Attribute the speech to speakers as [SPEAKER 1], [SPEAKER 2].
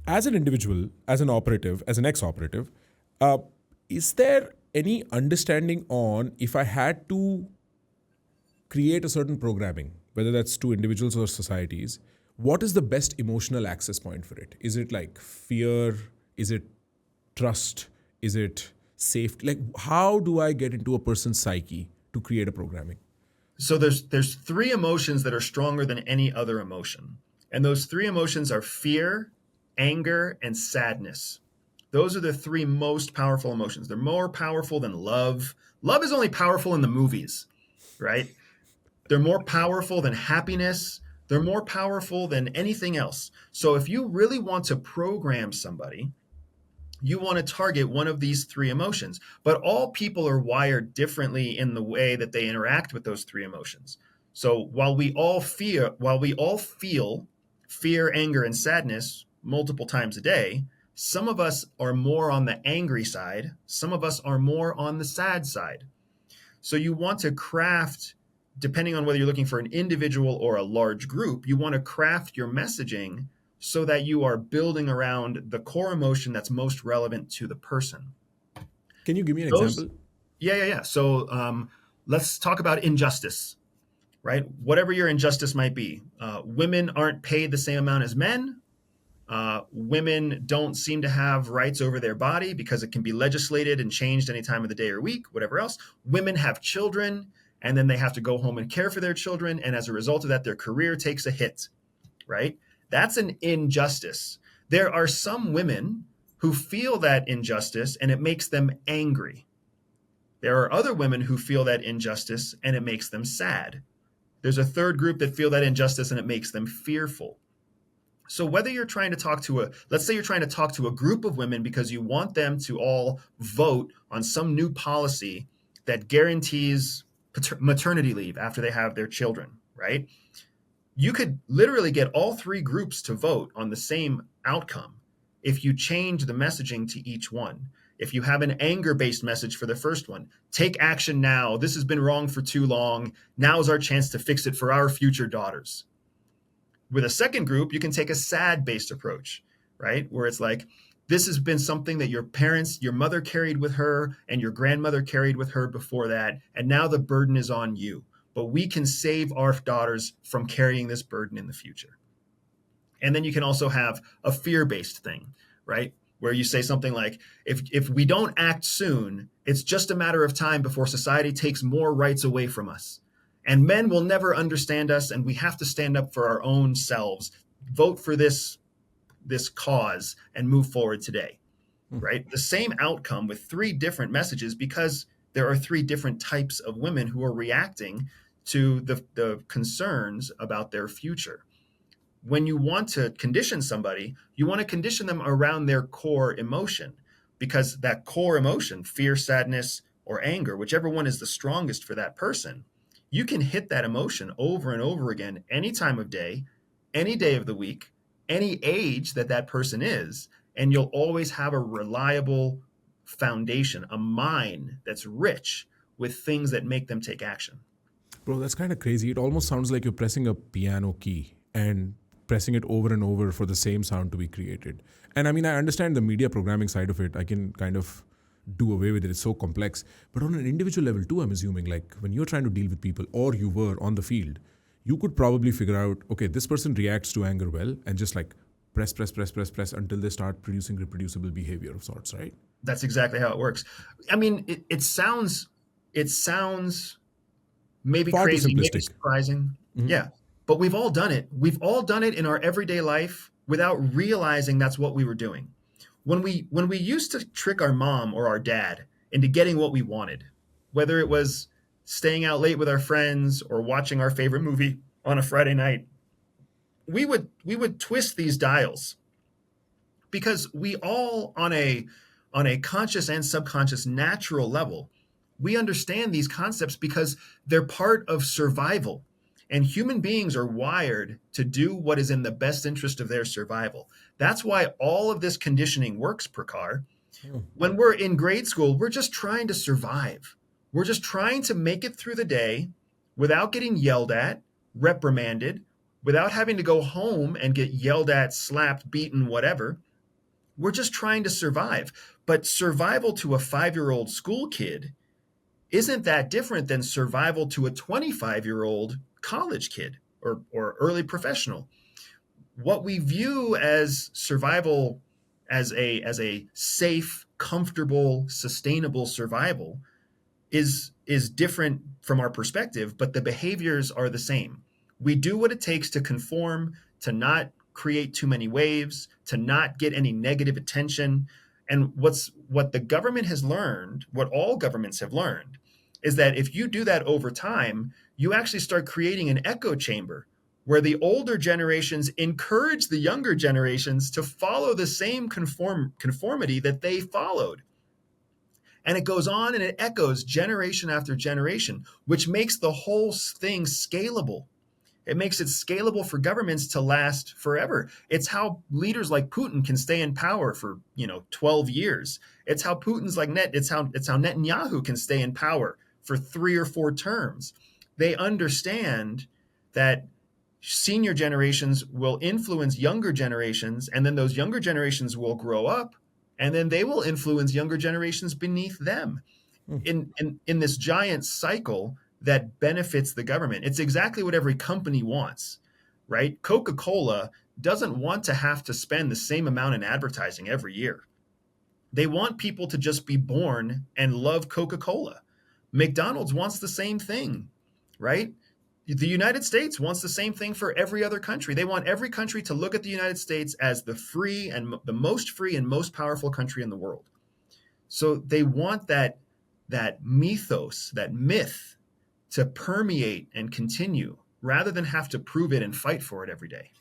[SPEAKER 1] As an individual, as an operative, as an ex-operative, uh, is there any understanding on if I had to create a certain programming, whether that's to individuals or societies, what is the best emotional access point for it? Is it like fear? Is it trust? Is it safety? Like, how do I get into a person's psyche to create a programming?
[SPEAKER 2] So there's three emotions that are stronger than any other emotion. And those three emotions are fear, anger, and sadness. Those are the three most powerful emotions. They're more powerful than love. Love is only powerful in the movies, right? They're more powerful than happiness. They're more powerful than anything else. So if you really want to program somebody, you want to target one of these three emotions. But all people are wired differently in the way that they interact with those three emotions. So while we all feel fear, anger, and sadness multiple times a day, some of us are more on the angry side, some of us are more on the sad side. So you want to craft, depending on whether you're looking for an individual or a large group, you want to craft your messaging so that you are building around the core emotion that's most relevant to the person.
[SPEAKER 1] Can you give me an
[SPEAKER 2] Those,
[SPEAKER 1] example?
[SPEAKER 2] yeah. So let's talk about injustice, right? Whatever your injustice might be. Women aren't paid the same amount as men. Women don't seem to have rights over their body because it can be legislated and changed any time of the day or week, whatever else. Women have children and then they have to go home and care for their children. And as a result of that, their career takes a hit, right? That's an injustice. There are some women who feel that injustice and it makes them angry. There are other women who feel that injustice and it makes them sad. There's a third group that feel that injustice and it makes them fearful. So whether you're trying to talk to let's say you're trying to talk to a group of women because you want them to all vote on some new policy that guarantees maternity leave after they have their children, right? You could literally get all three groups to vote on the same outcome if you change the messaging to each one. If you have an anger based message for the first one, take action now. This has been wrong for too long. Now is our chance to fix it for our future daughters. With a second group, you can take a sad based approach, right? Where it's like, this has been something that your parents, your mother carried with her and your grandmother carried with her before that. And now the burden is on you. But we can save our daughters from carrying this burden in the future. And then you can also have a fear based thing, right? Where you say something like, if we don't act soon, it's just a matter of time before society takes more rights away from us. And men will never understand us, and we have to stand up for our own selves, vote for this cause, and move forward today, right? The same outcome with three different messages because there are three different types of women who are reacting to the concerns about their future. When you want to condition somebody, you want to condition them around their core emotion because that core emotion, fear, sadness, or anger, whichever one is the strongest for that person, you can hit that emotion over and over again any time of day, any day of the week, any age that that person is, and you'll always have a reliable foundation, a mind that's rich with things that make them take action.
[SPEAKER 1] Bro, that's kind of crazy. It almost sounds like you're pressing a piano key and pressing it over and over for the same sound to be created. And I mean, I understand the media programming side of it. I can kind of do away with it. It's so complex. But on an individual level, too, I'm assuming, like when you're trying to deal with people or you were on the field, you could probably figure out, okay, this person reacts to anger well, and just like press until they start producing reproducible behavior of sorts, right?
[SPEAKER 2] That's exactly how it works. I mean, it sounds maybe
[SPEAKER 1] Far too
[SPEAKER 2] crazy, maybe
[SPEAKER 1] simplistic.
[SPEAKER 2] surprising. Yeah. But we've all done it. We've all done it in our everyday life without realizing that's what we were doing. When we used to trick our mom or our dad into getting what we wanted, whether it was staying out late with our friends or watching our favorite movie on a Friday night, we would twist these dials because we all on a conscious and subconscious natural level, we understand these concepts because they're part of survival. And human beings are wired to do what is in the best interest of their survival. That's why all of this conditioning works, Prakar. When we're in grade school, we're just trying to survive. We're just trying to make it through the day without getting yelled at, reprimanded, without having to go home and get yelled at, slapped, beaten, whatever. We're just trying to survive. But survival to a 5-year-old school kid isn't that different than survival to a 25-year-old college kid or early professional. What we view as survival as a safe, comfortable, sustainable survival is different from our perspective, but the behaviors are the same. We do what it takes to conform, to not create too many waves, to not get any negative attention. And what the government has learned, what all governments have learned, is that if you do that over time, you actually start creating an echo chamber where the older generations encourage the younger generations to follow the same conformity that they followed. And it goes on and it echoes generation after generation, which makes the whole thing scalable. It makes it scalable for governments to last forever. It's how leaders like Putin can stay in power for 12 years. It's how it's how Netanyahu can stay in power for 3 or 4 terms. They understand that senior generations will influence younger generations, and then those younger generations will grow up, and then they will influence younger generations beneath them
[SPEAKER 1] Hmm.
[SPEAKER 2] in this giant cycle that benefits the government. It's exactly what every company wants, right? Coca-Cola doesn't want to have to spend the same amount in advertising every year. They want people to just be born and love Coca-Cola. McDonald's wants the same thing, right? The United States wants the same thing for every other country. They want every country to look at the United States as the most free and most powerful country in the world. So they want that mythos, that myth, to permeate and continue rather than have to prove it and fight for it every day.